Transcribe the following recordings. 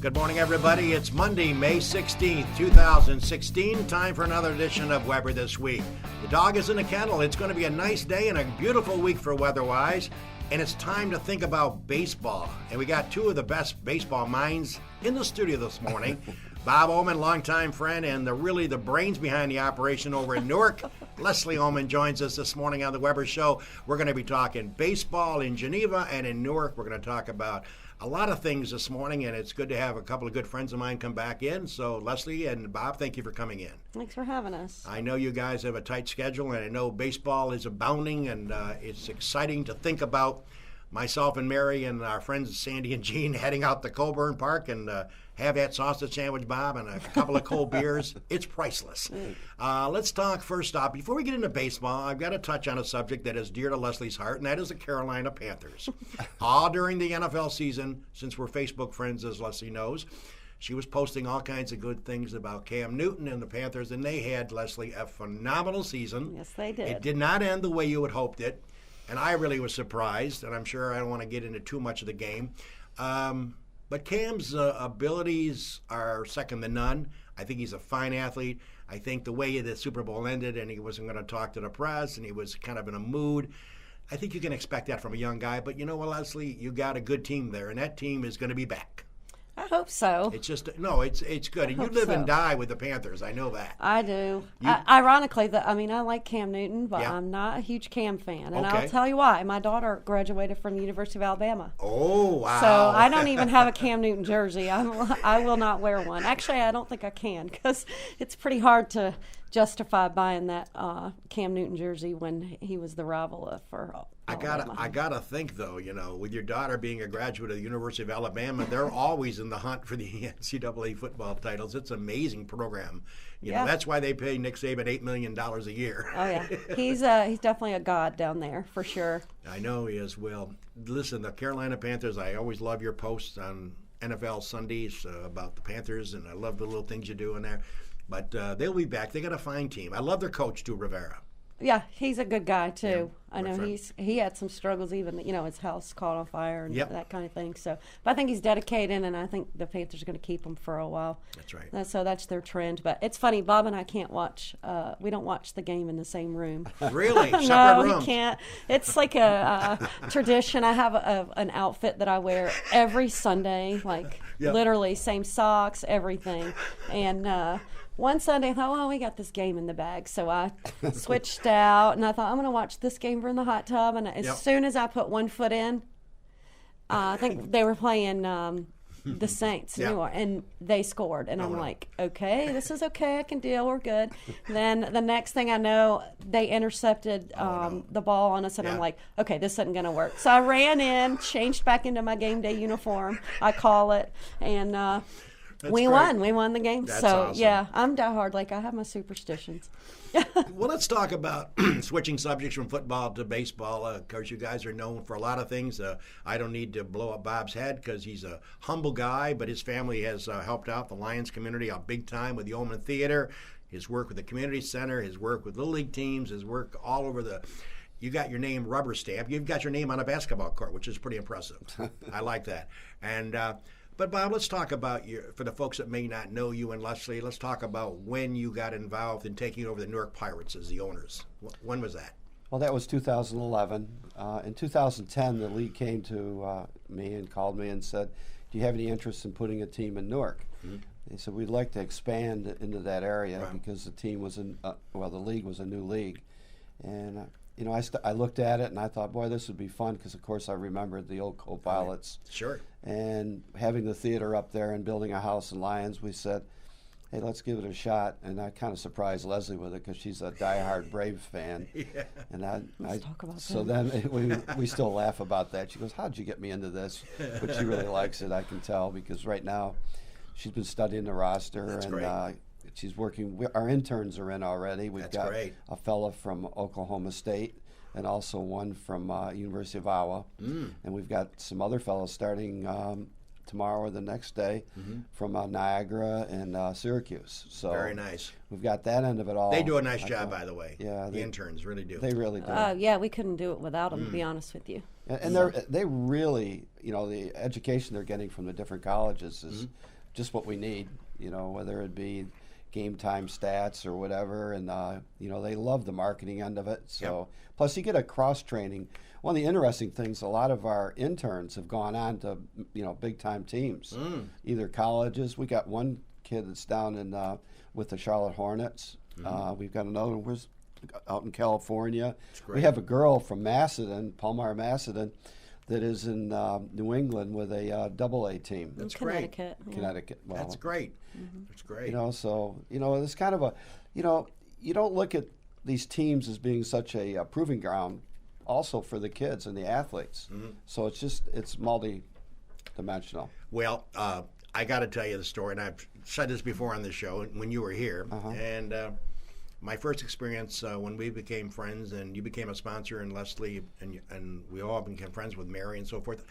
Good morning, everybody. It's Monday, May 16th, 2016. Time for another edition of Weber This Week. The dog is in the kennel. It's going to be a nice day and a beautiful week for weather-wise. And it's time to think about baseball. And we got two of the best baseball minds in the studio this morning. Bob Ohmann, longtime friend, and the brains behind the operation over in Newark. Leslie Ohmann joins us this morning on the Weber Show. We're going to be talking baseball in Geneva and in Newark. We're going to talk about a lot of things this morning, and it's good to have a couple of good friends of mine come back in. So, Leslie and Bob, thank you for coming in. Thanks for having us. I know you guys have a tight schedule, and I know baseball is abounding, and it's exciting to think about myself and Mary and our friends Sandy and Jean heading out to Colburn Park and have that sausage sandwich, Bob, and a couple of cold beers. It's priceless. Let's talk first off. Before we get into baseball, I've got to touch on a subject that is dear to Leslie's heart, and that is the Carolina Panthers. All during the NFL season, since we're Facebook friends, as Leslie knows, she was posting all kinds of good things about Cam Newton and the Panthers, and they had, Leslie, a phenomenal season. Yes, they did. It did not end the way you had hoped it, and I really was surprised, and I'm sure I don't want to get into too much of the game. But Cam's abilities are second to none. I think he's a fine athlete. I think the way the Super Bowl ended and he wasn't going to talk to the press and he was kind of in a mood, I think you can expect that from a young guy. But you know what, Leslie? You got a good team there, and that team is going to be back. I hope so. It's just it's good. And you live and die with the Panthers. I know that. I do. Ironically, I like Cam Newton, but I'm not a huge Cam fan, and I'll tell you why. My daughter graduated from the University of Alabama. Oh, wow! So I don't even have a Cam Newton jersey. I will not wear one. Actually, I don't think I can because it's pretty hard to justify buying that Cam Newton jersey when he was the rival for Alabama. I gotta think though, with your daughter being a graduate of the University of Alabama, they're always in the hunt for the NCAA football titles. It's an amazing program. You know, that's why they pay Nick Saban $8 million a year. Oh yeah, he's definitely a god down there for sure. I know he is. Well, listen, the Carolina Panthers. I always love your posts on NFL Sundays about the Panthers, and I love the little things you do in there. But they'll be back. They got a fine team. I love their coach, too, Rivera. Yeah, he's a good guy, too. Yeah, I know he had some struggles even, his house caught on fire and that kind of thing. So, but I think he's dedicated, and I think the Panthers are going to keep him for a while. That's right. So that's their trend. But it's funny, Bob and I can't watch, we don't watch the game in the same room. Really? Separate no, rooms? We can't. It's like a tradition. I have an outfit that I wear every Sunday, literally same socks, everything. And one Sunday, I thought, well, we got this game in the bag. So I switched out, and I thought, I'm going to watch this game from the hot tub. And as soon as I put one foot in, I think they were playing the Saints, and they scored. And I'm like, okay, this is okay. I can deal. We're good. Then the next thing I know, they intercepted the ball on us, and I'm like, okay, this isn't going to work. So I ran in, changed back into my game day uniform, I call it, and we won. We won the game. That's so, awesome. I'm diehard. I have my superstitions. Well, let's talk about switching subjects from football to baseball. Of course, you guys are known for a lot of things. I don't need to blow up Bob's head because he's a humble guy, but his family has helped out the Lions community out big time with the Ohmann Theater, his work with the community center, his work with Little League teams, his work all over the... You got your name rubber stamped. You've got your name on a basketball court, which is pretty impressive. I like that. And... But, Bob, let's talk about for the folks that may not know you and Leslie, let's talk about when you got involved in taking over the Newark Pirates as the owners. When was that? Well, that was 2011. In 2010, the league came to me and called me and said, do you have any interest in putting a team in Newark? Mm-hmm. They said, we'd like to expand into that area because the team was the league was a new league. And I looked at it and I thought, boy, this would be fun because, of course, I remembered the old Colburn Pilots. Sure. And having the theater up there and building a house in Lyons, we said, hey, let's give it a shot. And I kind of surprised Leslie with it because she's a diehard Braves fan. Yeah. And let's talk about so that. Then we still laugh about that. She goes, how'd you get me into this? But she really likes it, I can tell, because right now she's been studying the roster. That's and great. She's working. Our interns are in already. We've That's got great. A fella from Oklahoma State and also one from University of Iowa. And we've got some other fellows starting tomorrow or the next day from Niagara and Syracuse. So very nice. We've got that end of it all. They do a nice job, by the way. Yeah, the interns really do. They really do. We couldn't do it without them, to be honest with you. And they really, the education they're getting from the different colleges is just what we need, whether it be game time stats or whatever. And, they love the marketing end of it. So plus you get a cross training. One of the interesting things, a lot of our interns have gone on to, big time teams, either colleges. We got one kid that's down in with the Charlotte Hornets. We've got another one out in California. We have a girl from Macedon, Palmar Macedon, that is in New England with a AA team. That's Connecticut. great. Yeah. Connecticut. Well, That's great. That's great. So it's kind of a, you don't look at these teams as being such a proving ground, also for the kids and the athletes. So it's multi-dimensional. Well, I got to tell you the story, and I've said this before on the show when you were here. And my first experience when we became friends, and you became a sponsor, and Leslie, and we all became friends with Mary and so forth.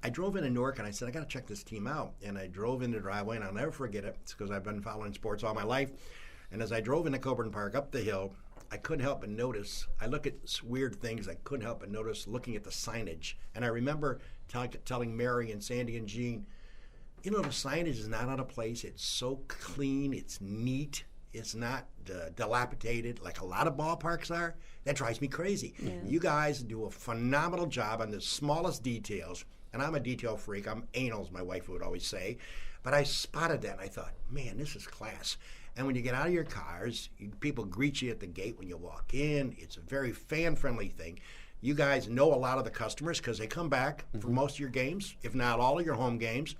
I drove into Newark, and I said, I got to check this team out. And I drove into the driveway, and I'll never forget it. It's because I've been following sports all my life. And as I drove into Colburn Park up the hill, I couldn't help but notice. I look at weird things. I couldn't help but notice looking at the signage. And I remember telling Mary and Sandy and Jean, the signage is not out of place. It's so clean. It's neat. It's not dilapidated like a lot of ballparks are. That drives me crazy. Yeah. You guys do a phenomenal job on the smallest details. And I'm a detail freak. I'm anal, as my wife would always say. But I spotted that, and I thought, man, this is class. And when you get out of your cars, people greet you at the gate when you walk in. It's a very fan-friendly thing. You guys know a lot of the customers because they come back for most of your games, if not all of your home games.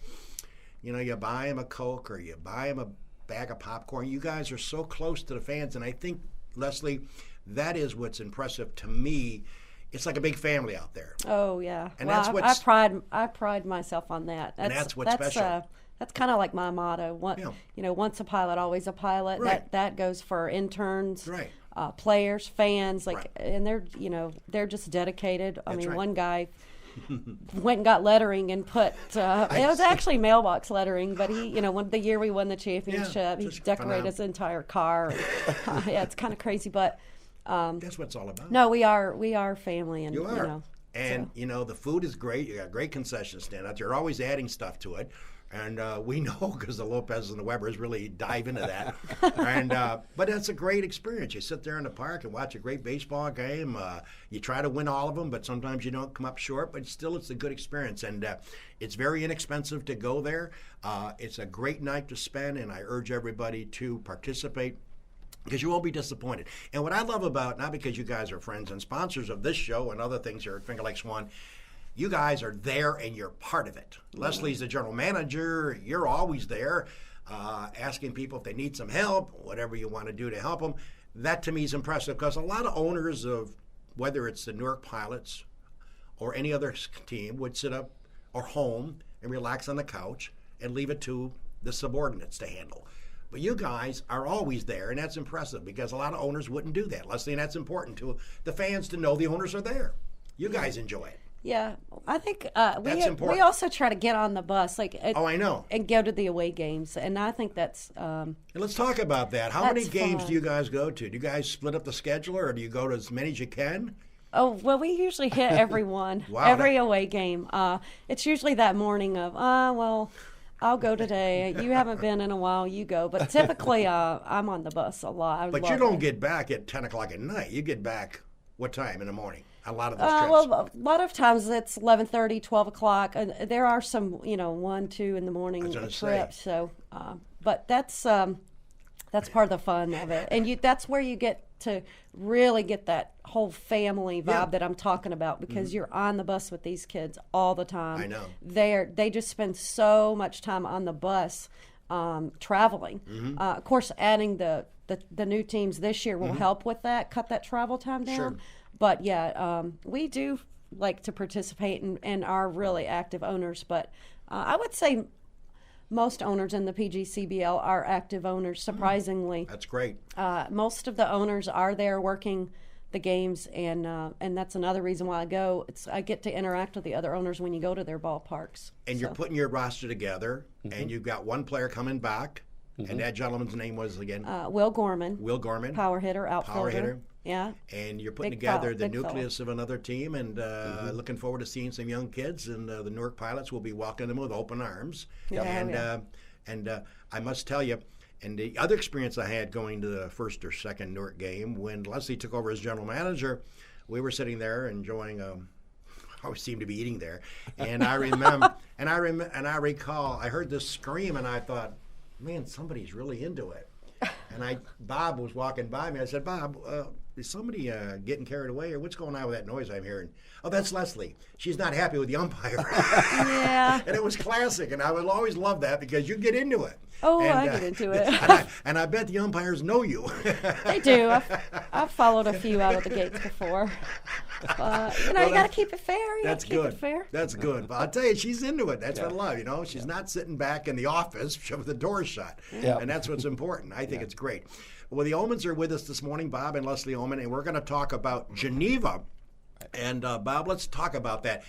You buy them a Coke or you buy them a bag of popcorn. You guys are so close to the fans, and I think, Leslie, that is what's impressive to me. It's like a big family out there. Oh yeah, and well, that's what's, I pride myself on that. That's what's special. That's kind of like my motto. Once a pilot, always a pilot. Right. That goes for interns, right. Players, fans, right. and they're just dedicated. I mean, right. one guy went and got lettering and put it was actually mailbox lettering, but he the year we won the championship, he decorated his entire car. Yeah, it's kind of crazy, but that's what it's all about. no, we are family, and you are. The food is great. You got a great concession stand out there. You're always adding stuff to it. And we know because the Lopez and the Webbers really dive into that. But it's a great experience. You sit there in the park and watch a great baseball game. You try to win all of them, but sometimes you don't come up short. But still, it's a good experience. And it's very inexpensive to go there. It's a great night to spend, and I urge everybody to participate, because you won't be disappointed. And what I love about, not because you guys are friends and sponsors of this show and other things here at Finger Lakes One, you guys are there and you're part of it. Leslie's the general manager. You're always there asking people if they need some help, whatever you want to do to help them. That to me is impressive, because a lot of owners of, whether it's the Newark Pilots or any other team, would sit up or home and relax on the couch and leave it to the subordinates to handle. But you guys are always there, and that's impressive, because a lot of owners wouldn't do that, Leslie, and that's important to the fans to know the owners are there. You guys enjoy it. Yeah, I think we also try to get on the bus, I know, and go to the away games, and I think that's. And let's talk about that. How many games do you guys go to? Do you guys split up the schedule, or do you go to as many as you can? Oh well, we usually hit every one, Wow, every away game. It's usually that morning of, well, I'll go today. You haven't been in a while, you go. But typically, I'm on the bus a lot. But you don't get back at 10 o'clock at night. You get back what time in the morning? A lot of those trips. Well, a lot of times it's 11:30, 12 o'clock. There are some, 1, 2 in the morning trips. So, but that's part of the fun of it, and that's where you get to really get that whole family vibe that I'm talking about, because you're on the bus with these kids all the time. I know. They just spend so much time on the bus, traveling. Of course, adding the new teams this year will help with that, cut that travel time down. Sure. But yeah, we do like to participate and are really active owners. But I would say most owners in the PGCBL are active owners, surprisingly. That's great. Most of the owners are there working the games, and that's another reason why I go. I get to interact with the other owners when you go to their ballparks. And you're putting your roster together, and you've got one player coming back, and that gentleman's name was again? Will Gorman. Will Gorman. Power hitter, outfielder. Power hitter. Yeah. And you're putting together the nucleus of another team, and looking forward to seeing some young kids, and the Newark Pilots will be welcoming them with open arms. Yeah, and And I must tell you, and the other experience I had going to the first or second Newark game, when Leslie took over as general manager, we were sitting there enjoying I always seem to be eating there, and I remember, and I recall, I heard this scream, and I thought, man, somebody's really into it. And Bob was walking by me. I said, Bob, is somebody getting carried away, or what's going on with that noise I'm hearing? Oh, that's Leslie. She's not happy with the umpire. Yeah. And it was classic, and I would always love that because you get into it. Oh, and, I get into it. and I bet the umpires know you. They do. I've followed a few out of the gates before. You got to keep it fair. You That's gotta keep good. It fair. That's good. But I'll tell you, she's into it. That's what I love. You know, she's not sitting back in the office with the door shut. Yeah. And that's what's important. I think it's great. Well, the Ohmanns are with us this morning, Bob and Leslie Ohmann, and we're going to talk about Geneva. And Bob, let's talk about that.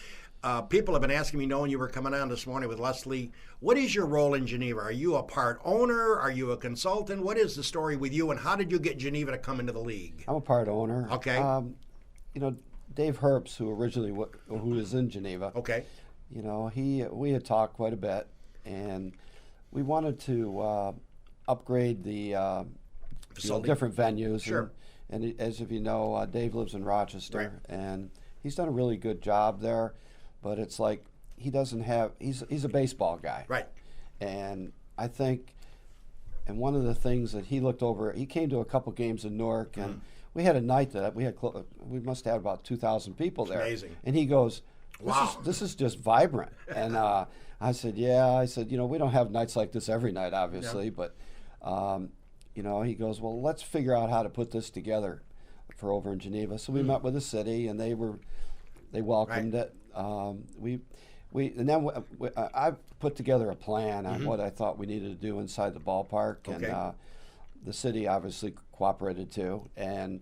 People have been asking me, knowing you were coming on this morning with Leslie, what is your role in Geneva? Are you a part owner? Are you a consultant? What is the story with you, and how did you get Geneva to come into the league? I'm a part owner. Okay. Dave Herbst, who is in Geneva. Okay. We had talked quite a bit, and we wanted to upgrade the different venues. Sure. And as if you know, Dave lives in Rochester, Right. and he's done a really good job there. But it's like he's a baseball guy. Right. And I think, and one of the things that he looked over, he came to a couple games in Newark, and we had a night that we must have about 2,000 people there. Amazing. And he goes, Wow. This is just vibrant. And I said, yeah. I said, we don't have nights like this every night, obviously, but he goes, well, let's figure out how to put this together for over in Geneva. So we met with the city, and they welcomed it. I put together a plan on what I thought we needed to do inside the ballpark, and the city obviously cooperated too. And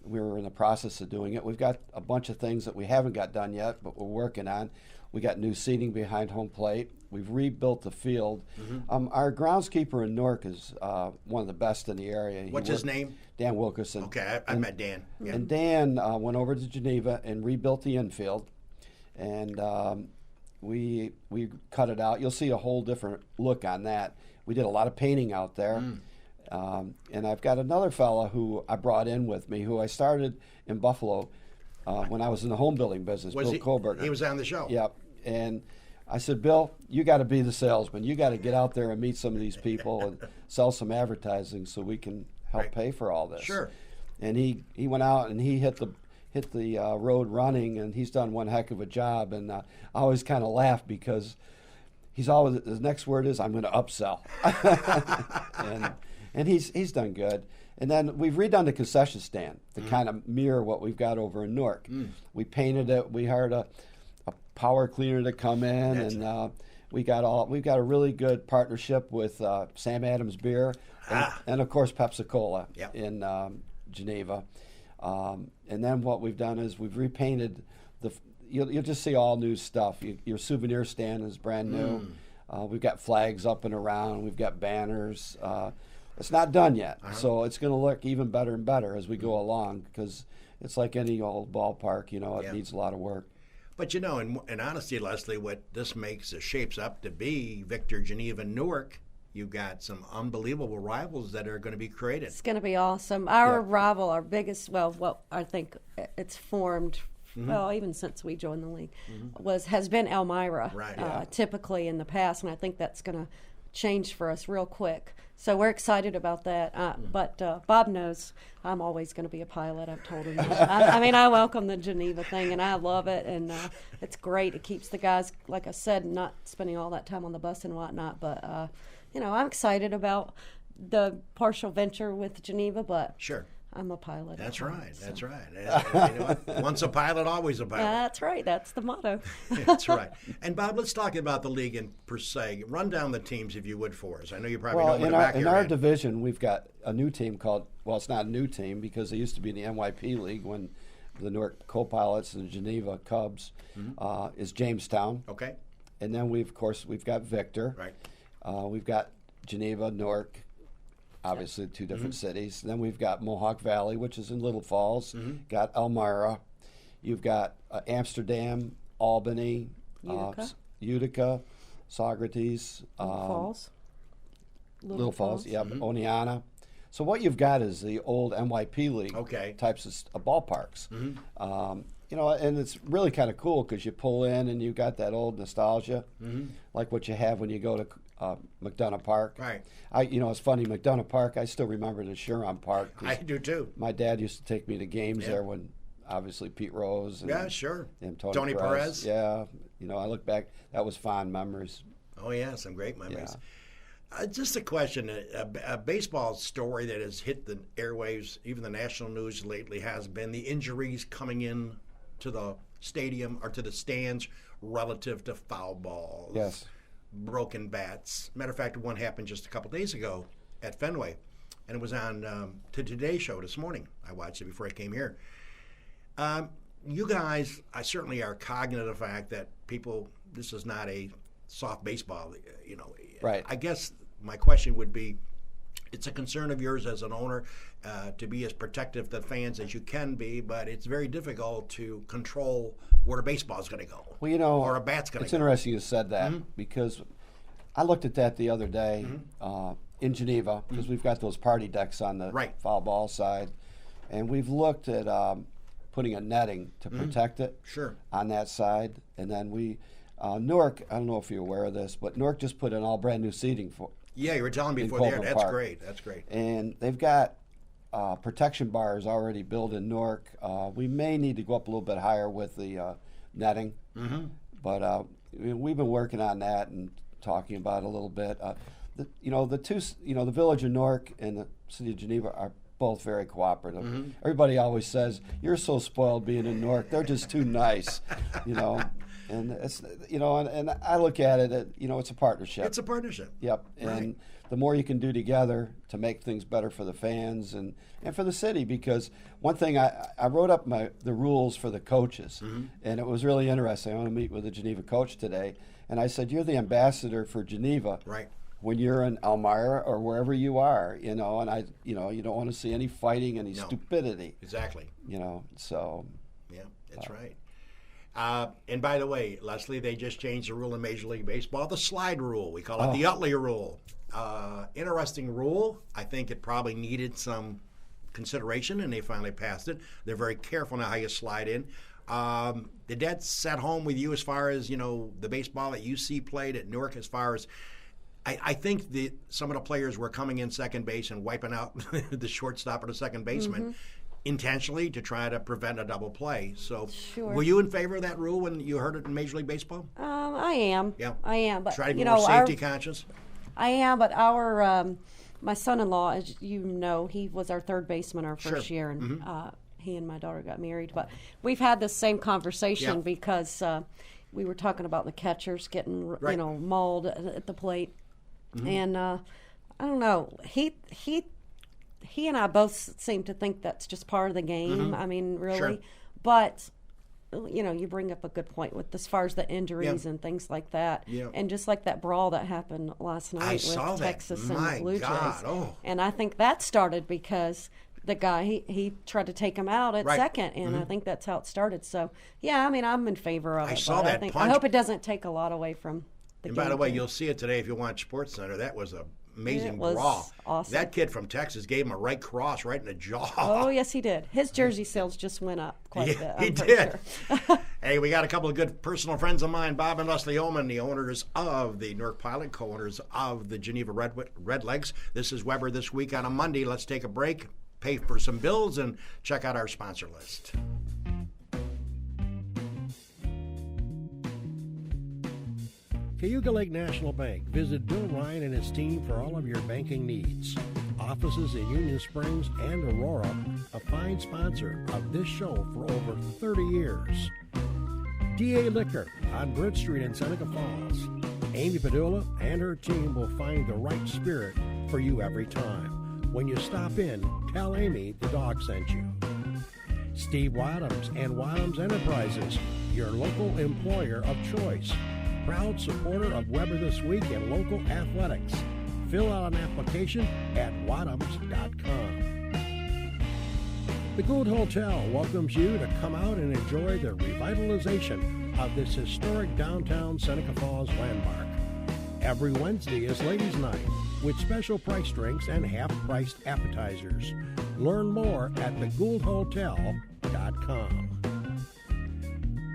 we were in the process of doing it. We've got a bunch of things that we haven't got done yet, but we're working on. We got new seating behind home plate. We've rebuilt the field. Our groundskeeper in Newark is one of the best in the area. What's his name? Dan Wilkerson. Okay, I met Dan. Yeah. And Dan went over to Geneva and rebuilt the infield, and we cut it out. You'll see a whole different look on that. We did a lot of painting out there. And I've got another fella who I brought in with me, who I started in Buffalo when I was in the home building business, Bill Colburn. He was on the show. Yep. And I said, Bill, you got to be the salesman. You got to get out there and meet some of these people and sell some advertising so we can help pay for all this. Sure. And he went out and he hit the road running, and he's done one heck of a job. And I always kind of laugh because his next word is, I'm going to upsell. and he's done good. And then we've redone the concession stand to kind of mirror what we've got over in Newark. We painted it. We hired a power cleaner to come in, and we've got a really good partnership with Sam Adams Beer and of course Pepsi-Cola in Geneva. And then what we've done is we've repainted you'll just see all new stuff. Your souvenir stand is brand new. We've got flags up and around. We've got banners. It's not done yet, so it's going to look even better and better as we go along, because it's like any old ballpark, it needs a lot of work. But in honesty, Leslie, what this shapes up to be, Victor, Geneva, Newark, you've got some unbelievable rivals that are going to be created. It's going to be awesome. Our rival, our biggest, I think it's formed, even since we joined the league, has been Elmira, typically in the past, and I think that's going to change for us real quick. So we're excited about that. But Bob knows I'm always going to be a pilot. I've told him that. I welcome the Geneva thing, and I love it. And it's great. It keeps the guys, like I said, not spending all that time on the bus and whatnot. But, I'm excited about the partial venture with Geneva. But sure. I'm a pilot. That's right. So. That's right. Once a pilot, always a pilot. That's right. That's the motto. That's right. And Bob, let's talk about the league per se. Run down the teams if you would for us. I know you probably know in our division, we've got a new team called. Well, it's not a new team because they used to be in the NYP league when the Newark Pilots and the Geneva Cubs is Jamestown. Okay. And then we've got Victor. Right. We've got Geneva, Newark. Obviously, two different cities. Then we've got Mohawk Valley, which is in Little Falls. Got Elmira. You've got Amsterdam, Albany, Utica, Socrates, Falls. Little Falls, yeah, Oneonta. So what you've got is the old NYP League types of ballparks. You know, and it's really kind of cool because you pull in and you've got that old nostalgia, like what you have when you go to McDonough Park. Right. You know, it's funny, McDonough Park, I still remember the Chiron Park. I do too. My dad used to take me to games there when, obviously, Pete Rose. And, and Tony Perez. Yeah. You know, I look back, that was fond memories. Oh, yeah, some great memories. Yeah. Just a question, a baseball story that has hit the airwaves, even the national news lately, has been the injuries coming in to the stadium or to the stands relative to foul balls. Yes. Broken bats. Matter of fact, one happened just a couple days ago at Fenway, and it was on the Today Show this morning. I watched it before I came here. You guys, I certainly are cognizant of the fact that this is not a soft baseball, you know. Right. I guess my question would be, it's a concern of yours as an owner to be as protective of the fans as you can be, but it's very difficult to control where a baseball is going to go. Well, you know, or a bat's going to go. It's interesting you said that because I looked at that the other day in Geneva because we've got those party decks on the foul ball side, and we've looked at putting a netting to protect it on that side, and then Newark, I don't know if you're aware of this, but Newark just put in all brand new seating for. Yeah, you were telling me before there. That's Park. Great. That's great. And they've got protection bars already built in Newark. We may need to go up a little bit higher with the netting, but we've been working on that and talking about it a little bit. The Village of Newark and the City of Geneva are both very cooperative. Everybody always says, "You're so spoiled being in Newark. They're just too nice," you know. And it's and I look at it, it's a partnership. It's a partnership. Yep. And the more you can do together to make things better for the fans and for the city, because one thing I wrote up the rules for the coaches, and it was really interesting. I want to meet with a Geneva coach today, and I said, "You're the ambassador for Geneva." Right. When you're in Elmira or wherever you are, and you don't want to see any fighting, any stupidity. Exactly. So. Yeah, that's right. And by the way, Leslie, they just changed the rule in Major League Baseball, the slide rule. We call it the Utley rule. Interesting rule. I think it probably needed some consideration, and they finally passed it. They're very careful now how you slide in. Did that set home with you as far as, the baseball that you see played at Newark as far as I think some of the players were coming in second base and wiping out the shortstop or the second baseman intentionally to try to prevent a double play. So were you in favor of that rule when you heard it in Major League Baseball? I am. Yeah. I am. But, try to be more safety conscious? I am, but my son-in-law, as you know, he was our third baseman our first year, and he and my daughter got married. But we've had this same conversation because we were talking about the catchers getting, mauled at the plate. And I don't know, he and I both seem to think that's just part of the game. I mean, really. Sure. But, you bring up a good point with as far as the injuries and things like that. Yeah. And just like that brawl that happened last night with Texas and the Blue Jays. Oh. And I think that started because the guy, he tried to take him out at second, and I think that's how it started. So, yeah, I mean, I'm in favor of it. I saw that punch. I hope it doesn't take a lot away from the game. And by the way, you'll see it today if you watch SportsCenter. That was a amazing brawl. Awesome. That kid from Texas gave him a right cross right in the jaw. Oh, yes, he did. His jersey sales just went up quite a bit. He did. Sure. Hey, we got a couple of good personal friends of mine, Bob and Leslie Ohmann, the owners of the Newark Pilot, co-owners of the Geneva Red Legs. This is Weber This Week on a Monday. Let's take a break, pay for some bills, and check out our sponsor list. Cayuga Lake National Bank. Visit Bill Ryan and his team for all of your banking needs. Offices in Union Springs and Aurora, a fine sponsor of this show for over 30 years. DA Liquor on Bridge Street in Seneca Falls. Amy Padula and her team will find the right spirit for you every time. When you stop in, tell Amy the dog sent you. Steve Wadhams and Wadhams Enterprises, your local employer of choice. Proud supporter of Weber This Week and local athletics. Fill out an application at wadhams.com. The Gould Hotel welcomes you to come out and enjoy the revitalization of this historic downtown Seneca Falls landmark. Every Wednesday is Ladies' Night with special price drinks and half-priced appetizers. Learn more at thegouldhotel.com.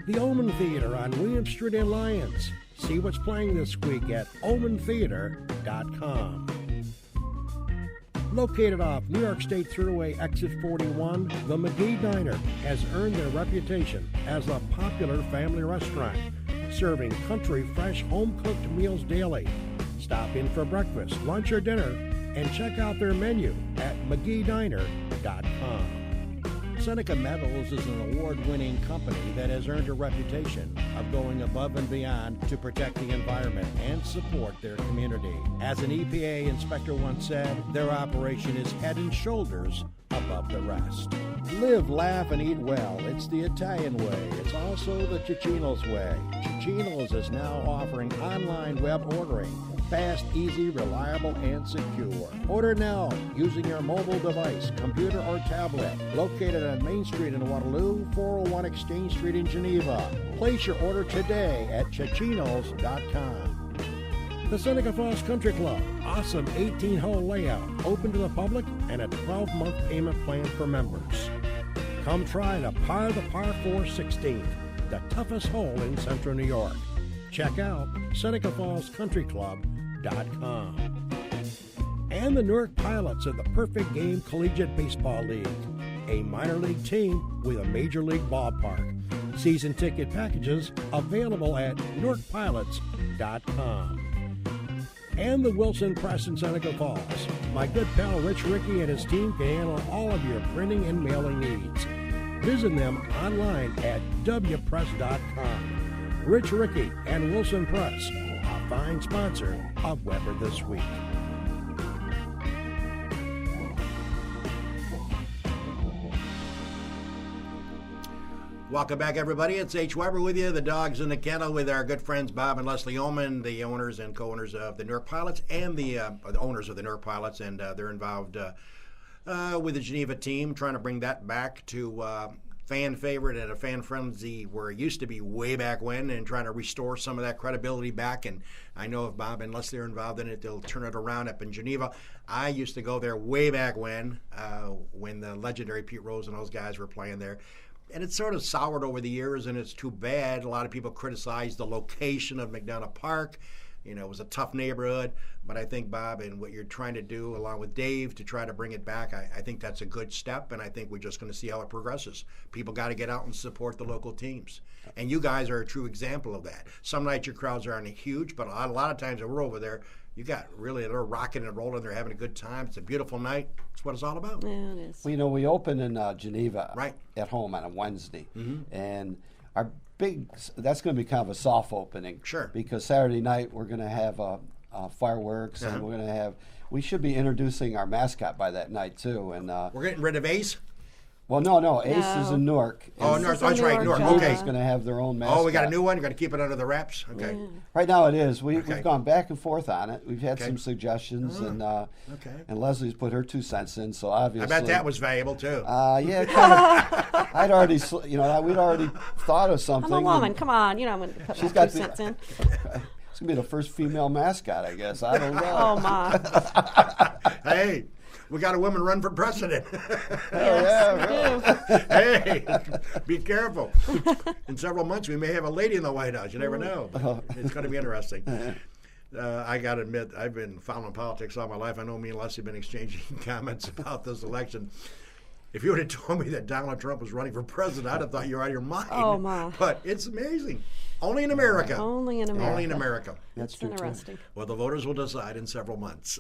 The Ohmann Theater on William Street in Lyons. See what's playing this week at omantheater.com. Located off New York State Thruway Exit 41, the McGee Diner has earned their reputation as a popular family restaurant, serving country fresh home-cooked meals daily. Stop in for breakfast, lunch, or dinner, and check out their menu at mcgeediner.com. Seneca Metals is an award-winning company that has earned a reputation of going above and beyond to protect the environment and support their community. As an EPA inspector once said, their operation is head and shoulders above the rest. Live, laugh, and eat well. It's the Italian way. It's also the Cicino's way. Cicino's is now offering online web ordering. Fast, easy, reliable, and secure. Order now using your mobile device, computer, or tablet. Located on Main Street in Waterloo, 401 Exchange Street in Geneva. Place your order today at chichinos.com. The Seneca Falls Country Club. Awesome 18-hole layout, open to the public, and a 12-month payment plan for members. Come try the Par 4 16th, the toughest hole in Central New York. Check out SenecaFallsCountryClub.com. And the Newark Pilots of the Perfect Game Collegiate Baseball League, a minor league team with a major league ballpark. Season ticket packages available at NewarkPilots.com. And the Wilson Press in Seneca Falls. My good pal Rich Rickey and his team can handle all of your printing and mailing needs. Visit them online at wpress.com. Rich Rickey and Wilson Press, a fine sponsor of Weber This Week. Welcome back, everybody. It's H. Weber with you, the Dogs in the Kennel, with our good friends Bob and Leslie Ohmann, the owners and co-owners of the Newark Pilots, and the owners of the Newark Pilots, and they're involved with the Geneva team, trying to bring that back to fan favorite and a fan frenzy where it used to be way back when, and trying to restore some of that credibility back. And I know if Bob and Leslie are involved in it, they'll turn it around up in Geneva. I used to go there way back when the legendary Pete Rose and those guys were playing there. And it's sort of soured over the years, and it's too bad. A lot of people criticize the location of McDonough Park. You know, it was a tough neighborhood, but I think, Bob, and what you're trying to do along with Dave to try to bring it back, I think that's a good step, and I think we're just going to see how it progresses. People got to get out and support the local teams. And you guys are a true example of that. Some nights your crowds aren't huge, but a lot of times when we're over there, you got really, they're rocking and rolling, they're having a good time. It's a beautiful night. It's what it's all about. Yeah, it is. Well, you know, we open in Geneva right at home on a Wednesday, and our that's going to be kind of a soft opening. Sure. Because Saturday night we're going to have fireworks, and we're going to have. We should be introducing our mascot by that night too, and we're getting rid of Ace. Well, no, Ace is in Newark. Oh, Newark. That's right, Newark. Okay. It's going to have their own mascot. Oh, we got a new one. We're going to keep it under the wraps. Okay. Yeah. Right now it is. We've gone back and forth on it. We've had some suggestions, and Leslie's put her 2 cents in. So obviously, I bet that was valuable too. Yeah, kind of. I'd already, we'd already thought of something. I'm a woman. Come on, I'm going to put she's my got 2 cents in. It's going to be the first female mascot, I guess. I don't know. Oh my. Hey. We got a woman run for president. Hey, be careful. In several months, we may have a lady in the White House. You never know. It's going to be interesting. I got to admit, I've been following politics all my life. I know me and Leslie have been exchanging comments about this election. If you would have told me that Donald Trump was running for president, I'd have thought you were out of your mind. Oh, my. But it's amazing. Only in America. Only in America. Only in America. That's interesting. Well, the voters will decide in several months.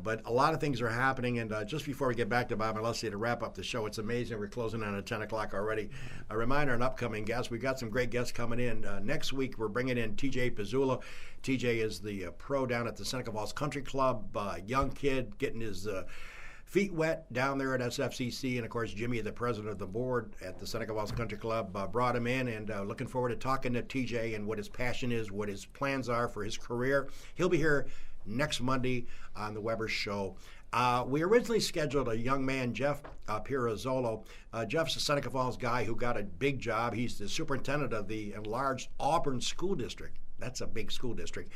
But a lot of things are happening, and just before we get back to Bob and Leslie to wrap up the show, it's amazing. We're closing on at 10 o'clock already. A reminder on upcoming guests. We've got some great guests coming in. Next week, we're bringing in TJ Pizzula. TJ is the pro down at the Seneca Falls Country Club, young kid getting his feet wet down there at SFCC. And, of course, Jimmy, the president of the board at the Seneca Falls Country Club, brought him in, and looking forward to talking to TJ and what his passion is, what his plans are for his career. He'll be here next Monday on the Weber Show We originally scheduled a young man, Jeff Pirazzolo. Jeff's a Seneca Falls guy who got a big job. He's the superintendent of the enlarged Auburn School District. That's a big school district.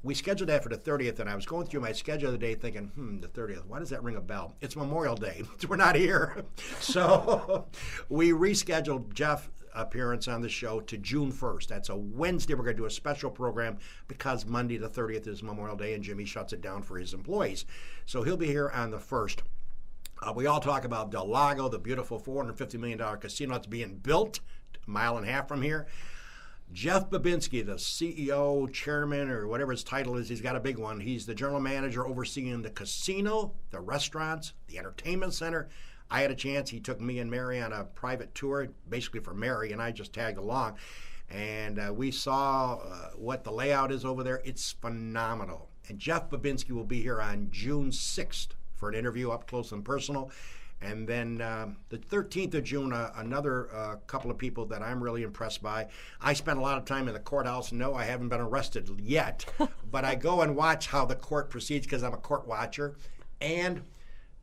We scheduled that for the 30th, and I was going through my schedule the day thinking, the 30th, why does that ring a bell? It's Memorial Day. We're not here. So we rescheduled Jeff's appearance on the show to June 1st. That's a Wednesday. We're going to do a special program because Monday the 30th is Memorial Day, and Jimmy shuts it down for his employees. So he'll be here on the 1st. We all talk about Del Lago, the beautiful $450 million casino that's being built a mile and a half from here. Jeff Babinski, the CEO, chairman, or whatever his title is, he's got a big one. He's the general manager overseeing the casino, the restaurants, the entertainment center. I had a chance. He took me and Mary on a private tour, basically for Mary, and I just tagged along. And we saw what the layout is over there. It's phenomenal. And Jeff Babinski will be here on June 6th for an interview up close and personal. And then the 13th of June, another couple of people that I'm really impressed by. I spent a lot of time in the courthouse. No, I haven't been arrested yet, but I go and watch how the court proceeds because I'm a court watcher. And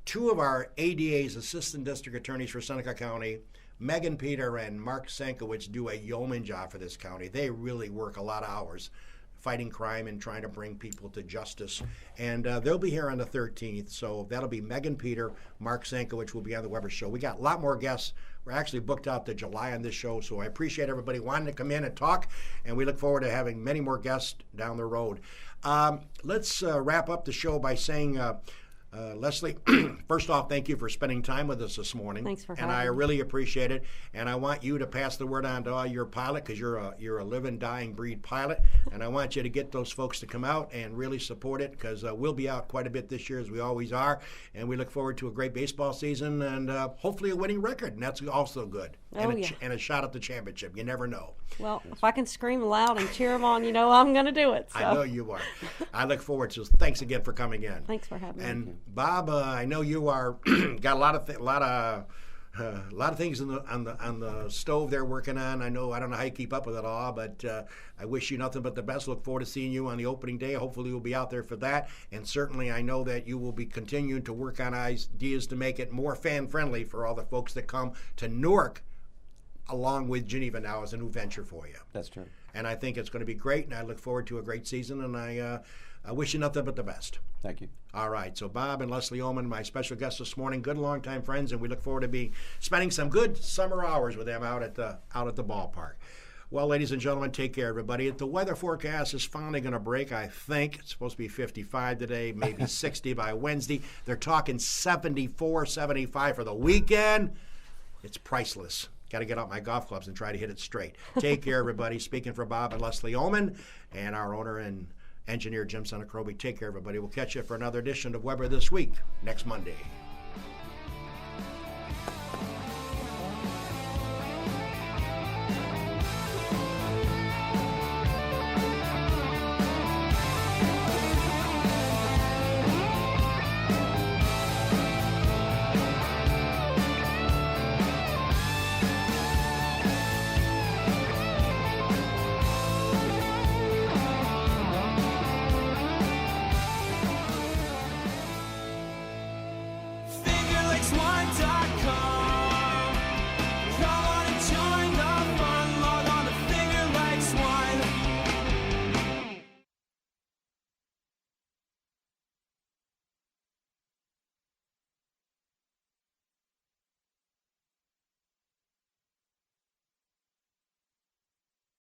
two of our ADAs, Assistant District Attorneys for Seneca County, Megan Peter and Mark Sankowitz, do a yeoman job for this county. They really work a lot of hours fighting crime and trying to bring people to justice. And they'll be here on the 13th. So that'll be Megan Peter, Mark Sankowitz will be on the Weber Show. We got a lot more guests. We're actually booked out to July on this show. So I appreciate everybody wanting to come in and talk. And we look forward to having many more guests down the road. Let's wrap up the show by saying, Leslie, first off, thank you for spending time with us this morning. Thanks for having me. And I me. really appreciate it. And I want you to pass the word on to all your pilot because you're a living, dying breed pilot. And I want you to get those folks to come out and really support it because we'll be out quite a bit this year as we always are. And we look forward to a great baseball season and hopefully a winning record. And that's also good. And a shot at the championship. You never know. Well, if I can scream loud and cheer them on, I'm going to do it. So. I know you are. I look forward to it. Thanks again for coming in. Thanks for having me. And Bob, I know you are got a lot of things on the stove they're working on. I don't know how you keep up with it all, but I wish you nothing but the best. Look forward to seeing you on the opening day. Hopefully you'll be out there for that. And certainly I know that you will be continuing to work on ideas to make it more fan-friendly for all the folks that come to Newark, along with Geneva now as a new venture for you. That's true. And I think it's going to be great, and I look forward to a great season, and I wish you nothing but the best. Thank you. All right, so Bob and Leslie Ohmann, my special guests this morning, good longtime friends, and we look forward to spending some good summer hours with them out at the ballpark. Well, ladies and gentlemen, take care, everybody. The weather forecast is finally going to break, I think. It's supposed to be 55 today, maybe 60 by Wednesday. They're talking 74, 75 for the weekend. It's priceless. Got to get out my golf clubs and try to hit it straight. Take care, everybody. Speaking for Bob and Leslie Ohmann and our owner and engineer Jim Senecrobe. Take care, everybody. We'll catch you for another edition of Weber This Week next Monday.